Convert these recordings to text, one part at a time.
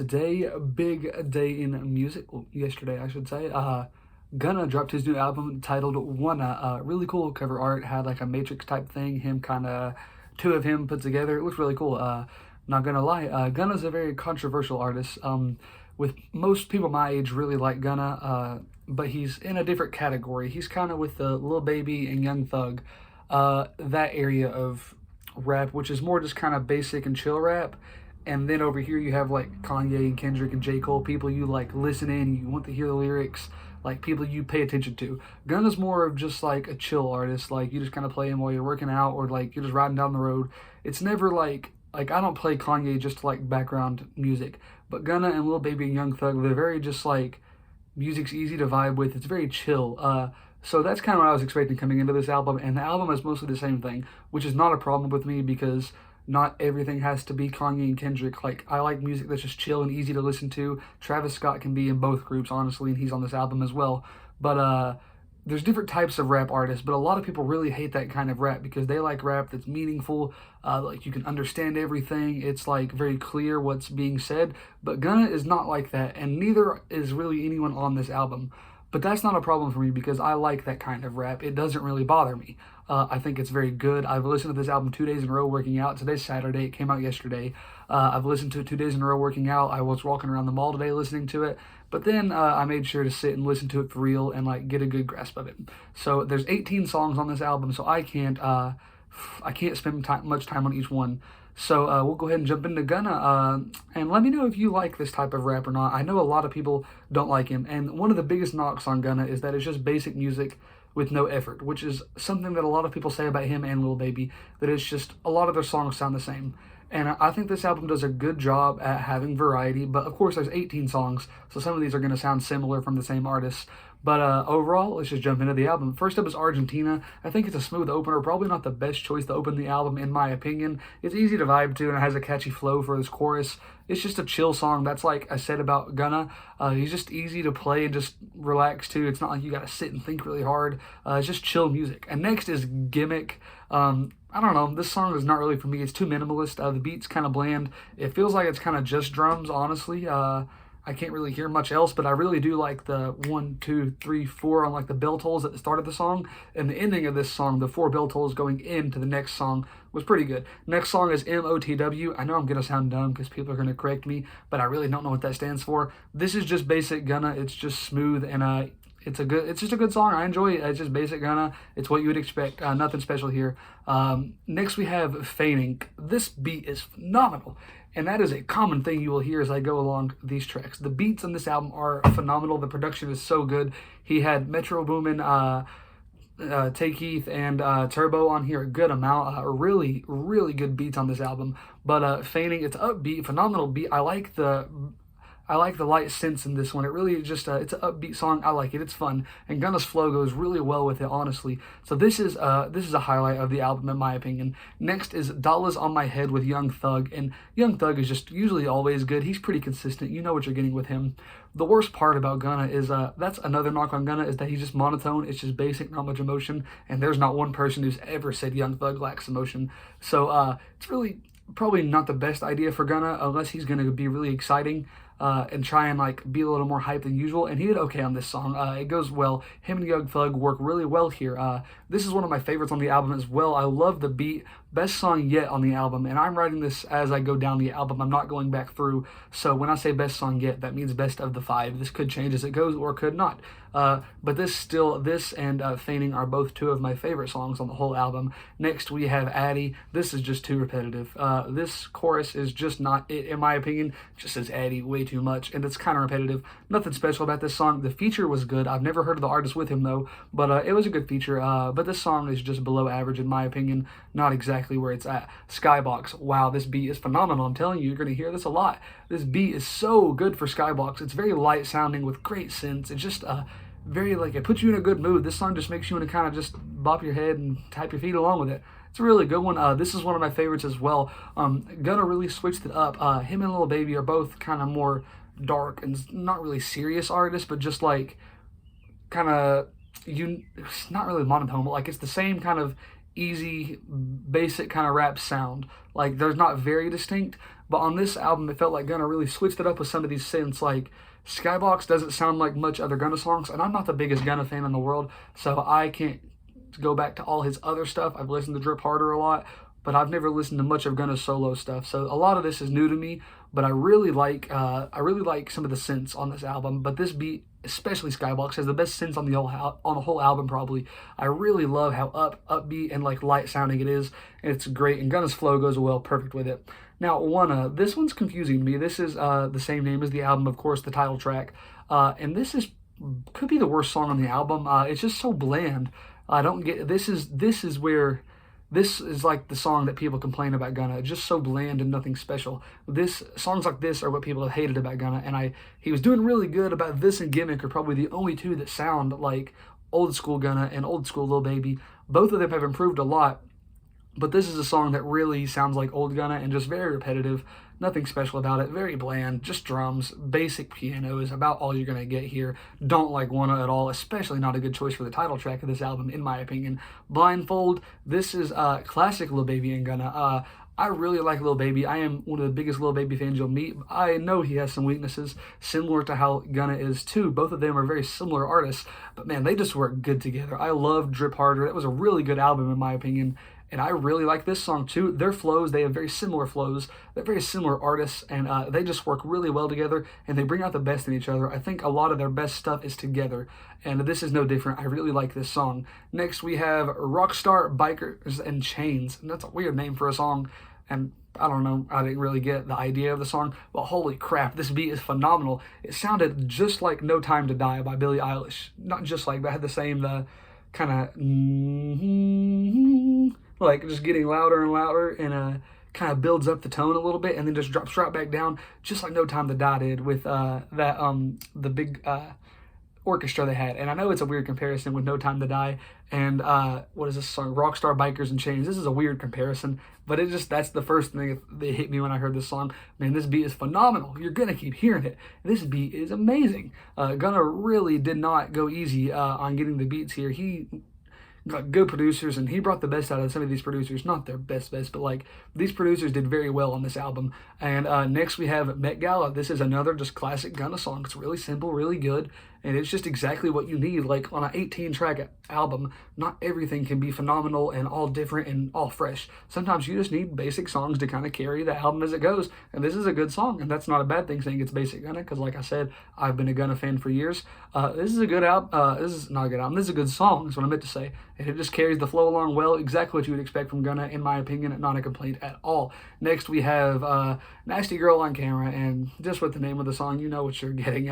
today, a big day in music. Well, yesterday, I should say. Gunna dropped his new album titled WUNNA. Really cool cover art. Had like a Matrix type thing. Him kind of, two of him put together. It looks really cool. Not gonna lie, Gunna's a very controversial artist. With most people my age really like Gunna. But he's in a different category. He's kind of with the Lil Baby and Young Thug, that area of rap, which is more just kind of basic and chill rap. And then over here you have like Kanye and Kendrick and J. Cole, people you like listen in, you want to hear the lyrics, like people you pay attention to. Gunna's more of just like a chill artist, like you just kind of play him while you're working out or like you're just riding down the road. It's never like I don't play Kanye just to like background music, but Gunna and Lil Baby and Young Thug, they're very just like music's easy to vibe with. It's very chill. So that's kind of what I was expecting coming into this album, and the album is mostly the same thing, which is not a problem with me because not everything has to be Kanye and Kendrick. Like, I like music that's just chill and easy to listen to. Travis Scott can be in both groups, honestly, and he's on this album as well. But there's different types of rap artists, but a lot of people really hate that kind of rap because they like rap that's meaningful, like you can understand everything. It's like very clear what's being said, but Gunna is not like that, and neither is really anyone on this album. But that's not a problem for me because I like that kind of rap. It doesn't really bother me. I think it's very good. I've listened to this album 2 days in a row working out. Today's Saturday. It came out yesterday. I've listened to it 2 days in a row working out. I was walking around the mall today listening to it. But then I made sure to sit and listen to it for real and like get a good grasp of it. So there's 18 songs on this album, so I can't spend much time on each one. So we'll go ahead and jump into Gunna, and let me know if you like this type of rap or not. I know a lot of people don't like him, and one of the biggest knocks on Gunna is that it's just basic music with no effort, which is something that a lot of people say about him and Lil Baby, that it's just a lot of their songs sound the same. And I think this album does a good job at having variety, but of course there's 18 songs, so some of these are going to sound similar from the same artists. But overall, let's just jump into the album. First up is Argentina. I think it's a smooth opener, probably not the best choice to open the album in my opinion. It's easy to vibe to and it has a catchy flow for this chorus. It's just a chill song. That's like I said about Gunna. He's just easy to play and just relax to. It's not like you got to sit and think really hard. It's just chill music. And next is Gimmick. I don't know, this song is not really for me. It's too minimalist. The beat's kind of bland. It feels like it's kind of just drums, honestly. I can't really hear much else, but I really do like the 1, 2, 3, 4 on like the bell tolls at the start of the song, and the ending of this song, the 4 bell tolls going into the next song, was pretty good. Next song is MOTW. I know I'm gonna sound dumb because people are gonna correct me, but I really don't know what that stands for. This is just basic Gunna. It's just smooth and it's just a good song. I enjoy it. It's just basic Gunna. It's what you would expect. Nothing special here. Next we have Feigning. This beat is phenomenal, and that is a common thing you will hear as I go along these tracks. The beats on this album are phenomenal. The production is so good. He had Metro Boomin, Tay Keith, and Turbo on here a good amount. Really, really good beats on this album. But Feigning, it's upbeat, phenomenal beat. I like the light synths in this one. It really just, it's an upbeat song. I like it. It's fun. And Gunna's flow goes really well with it, honestly. So this is a highlight of the album, in my opinion. Next is Dollars on My Head with Young Thug. And Young Thug is just usually always good. He's pretty consistent. You know what you're getting with him. The worst part about Gunna is, that's another knock on Gunna, is that he's just monotone. It's just basic, not much emotion. And there's not one person who's ever said Young Thug lacks emotion. So it's really probably not the best idea for Gunna unless he's going to be really exciting. And try and like be a little more hype than usual, and he did okay on this song. It goes well. Him and Young Thug work really well here. This is one of my favorites on the album as well. I love the beat. Best song yet on the album, and I'm writing this as I go down the album. I'm not going back through, so when I say best song yet, that means best of the 5. This could change as it goes or could not. But this and Feigning are both 2 of my favorite songs on the whole album. Next we have Addy. This is just too repetitive. This chorus is just not it, in my opinion. It just says Addy way too much, and it's kind of repetitive. Nothing special about this song. The feature was good. I've never heard of the artist with him though, but it was a good feature. But this song is just below average in my opinion. Not exactly where it's at. Skybox. Wow, this beat is phenomenal. I'm telling you, you're going to hear this a lot. This beat is so good for Skybox. It's very light sounding with great synths. It's just very like, it puts you in a good mood. This song just makes you want to kind of just bop your head and tap your feet along with it. It's a really good one. This is one of my favorites as well. Gunna really switched it up. Him and Lil Baby are both kind of more dark and not really serious artists, but just like kind of, it's not really monotone, but like it's the same kind of easy, basic kind of rap sound. Like, there's not very distinct, But on this album, it felt like Gunna really switched it up with some of these synths. Like Skybox doesn't sound like much other Gunna songs, and I'm not the biggest Gunna fan in the world, so I can't go back to all his other stuff. I've listened to Drip Harder a lot, but I've never listened to much of Gunna's solo stuff. So a lot of this is new to me, but I really like some of the synths on this album. But this beat, especially Skybox, has the best synths on the whole album probably. I really love how upbeat and like light sounding it is. It's great, and Gunna's flow goes well perfect with it. Now, WUNNA, this one's confusing to me. This is the same name as the album, of course, the title track, and this could be the worst song on the album. It's just so bland. I don't get this is where this is like the song that people complain about Gunna. It's just so bland and nothing special. Songs like this are what people have hated about Gunna, and he was doing really good about this and Gimmick are probably the only two that sound like old school Gunna and old school Lil Baby. Both of them have improved a lot, but this is a song that really sounds like old Gunna and just very repetitive. Nothing special about it. Very bland. Just drums. Basic piano is about all you're going to get here. Don't like WUNNA at all. Especially not a good choice for the title track of this album, in my opinion. Blindfold. This is classic Lil Baby and Gunna. I really like Lil Baby. I am one of the biggest Lil Baby fans you'll meet. I know he has some weaknesses, similar to how Gunna is too. Both of them are very similar artists, but man, they just work good together. I love Drip Harder. That was a really good album in my opinion. And I really like this song too. Their flows, they have very similar flows. They're very similar artists, and they just work really well together, and they bring out the best in each other. I think a lot of their best stuff is together, and this is no different. I really like this song. Next, we have Rockstar, Bikers, and Chains. And that's a weird name for a song, and I don't know, I didn't really get the idea of the song, but holy crap, this beat is phenomenal. It sounded just like No Time to Die by Billie Eilish. Not just like, but had the same, the kind of like just getting louder and louder, and kind of builds up the tone a little bit and then just drops right back down, just like No Time to Die did with the big orchestra they had. And I know it's a weird comparison with No Time to Die and what is this song, Rockstar, Bikers, and Chains. This is a weird comparison, but that's the first thing that hit me when I heard this song. Man, this beat is phenomenal. You're gonna keep hearing it. This beat is amazing. Gunna really did not go easy on getting the beats here. He got good producers, and he brought the best out of some of these producers. Not their best, but like these producers did very well on this album. And next we have Met Gala. This is another just classic Gunna song. It's really simple, really good, and it's just exactly what you need. Like on an 18-track album, not everything can be phenomenal and all different and all fresh. Sometimes you just need basic songs to kind of carry the album as it goes, and this is a good song, and that's not a bad thing saying it's basic Gunna, because like I said, I've been a Gunna fan for years. This is a good album. This is not a good album. This is a good song, is what I meant to say. And it just carries the flow along well, exactly what you would expect from Gunna, in my opinion, not a complaint at all. Next, we have Nasty Girl on Camera, and just with the name of the song, you know what you're getting.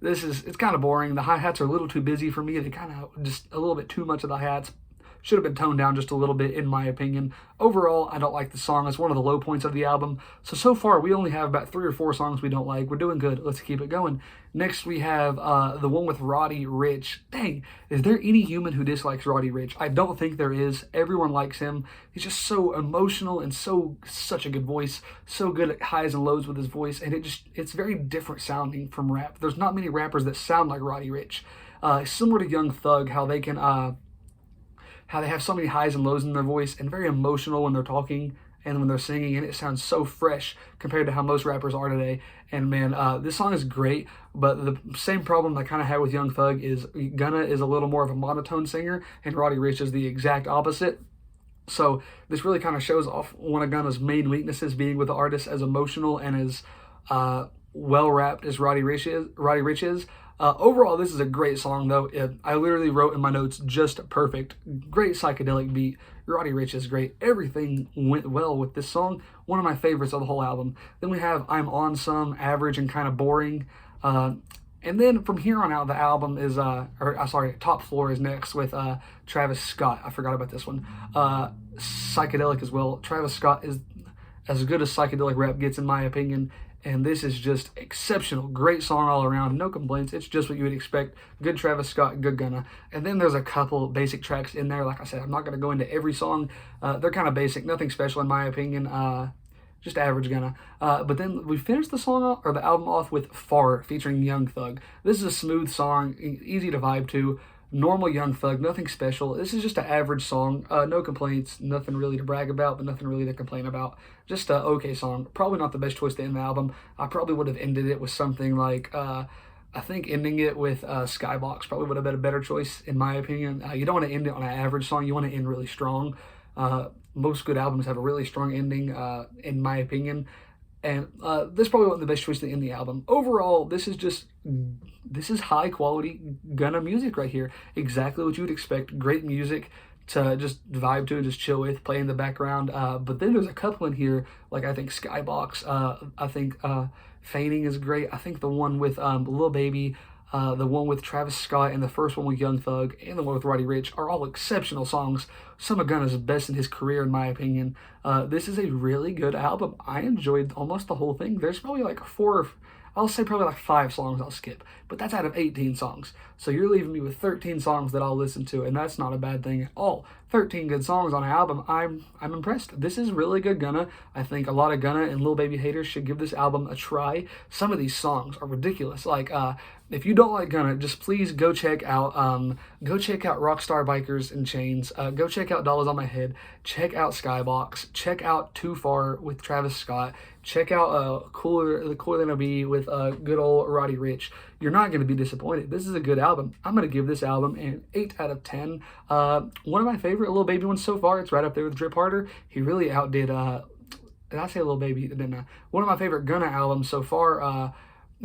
It's kind of boring. The hi-hats are a little too busy for me. They kind of just a little bit too much of the hats. Should have been toned down just a little bit, in my opinion. Overall, I don't like the song. It's one of the low points of the album. So far, we only have about 3 or 4 songs we don't like. We're doing good. Let's keep it going. Next, we have the one with Roddy Ricch. Dang, is there any human who dislikes Roddy Ricch? I don't think there is. Everyone likes him. He's just so emotional and such a good voice. So good at highs and lows with his voice. And it's very different sounding from rap. There's not many rappers that sound like Roddy Ricch. Similar to Young Thug, how they have so many highs and lows in their voice, and very emotional when they're talking and when they're singing, and it sounds so fresh compared to how most rappers are today. And man, this song is great, but the same problem I kind of had with Young Thug is Gunna is a little more of a monotone singer, and Roddy Ricch is the exact opposite. So this really kind of shows off one of Gunna's main weaknesses, being with the artist as emotional and as well-rapped as Roddy Ricch is. Overall, this is a great song, though. I literally wrote in my notes, just perfect. Great psychedelic beat. Roddy Ricch is great. Everything went well with this song. One of my favorites of the whole album. Then we have I'm On Some, average and kind of boring. And then from here on out, the album is, Top Floor is next with Travis Scott. I forgot about this one. Psychedelic as well. Travis Scott is as good as psychedelic rap gets, in my opinion. And this is just exceptional. Great song all around. No complaints. It's just what you would expect. Good Travis Scott, good Gunna. And then there's a couple basic tracks in there. Like I said, I'm not going to go into every song. They're kind of basic. Nothing special in my opinion. Just average Gunna. But then we finished the album off with Far featuring Young Thug. This is a smooth song, easy to vibe to. normal Young Thug, nothing special. This is just an average song. No complaints, nothing really to brag about, but nothing really to complain about. Just a okay song. Probably not the best choice to end the album. I probably would have ended it with something like, I think ending it with Skybox probably would have been a better choice, in my opinion. You don't want to end it on an average song. You want to end really strong. Most good albums have a really strong ending, in my opinion. And this probably wasn't the best choice to end the album. Overall, this is high quality Gunna music right here. Exactly what you would expect. Great music to just vibe to and just chill with, play in the background. But then there's a couple in here, like I think Skybox. I think Feigning is great. I think the one with Lil Baby, the one with Travis Scott, and the first one with Young Thug, and the one with Roddy Ricch are all exceptional songs. Some of Gunna's best in his career, in my opinion. This is a really good album. I enjoyed almost the whole thing. There's probably like I'll say probably like 5 songs I'll skip, but that's out of 18 songs. So you're leaving me with 13 songs that I'll listen to, and that's not a bad thing at all. 13 good songs on an album. I'm impressed. This is really good Gunna. I think a lot of Gunna and Lil Baby haters should give this album a try. Some of these songs are ridiculous. Like if you don't like Gunna, just please go check out Rockstar Bikers and Chains. Go check out Dollars on My Head. Check out Skybox. Check out Too Far with Travis Scott. Check out Cooler Than a Bee with good old Roddy Ricch. You're not going to be disappointed. This is a good album. I'm going to give this album an 8 out of 10. One of my favorite Lil Baby ones so far. It's right up there with Drip Harder. He really outdid, did I say Lil Baby? Didn't I? One of my favorite Gunna albums so far.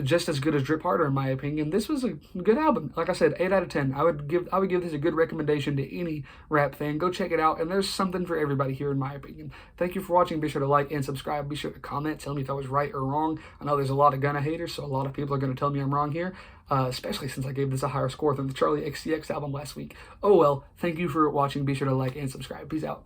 Just as good as Drip Harder, in my opinion. This was a good album. Like I said, 8 out of 10. I would give this a good recommendation to any rap fan. Go check it out, and there's something for everybody here, in my opinion. Thank you for watching. Be sure to like and subscribe. Be sure to comment. Tell me if I was right or wrong. I know there's a lot of Gunna haters, so a lot of people are going to tell me I'm wrong here, especially since I gave this a higher score than the Charlie XCX album last week. Oh well, thank you for watching. Be sure to like and subscribe. Peace out.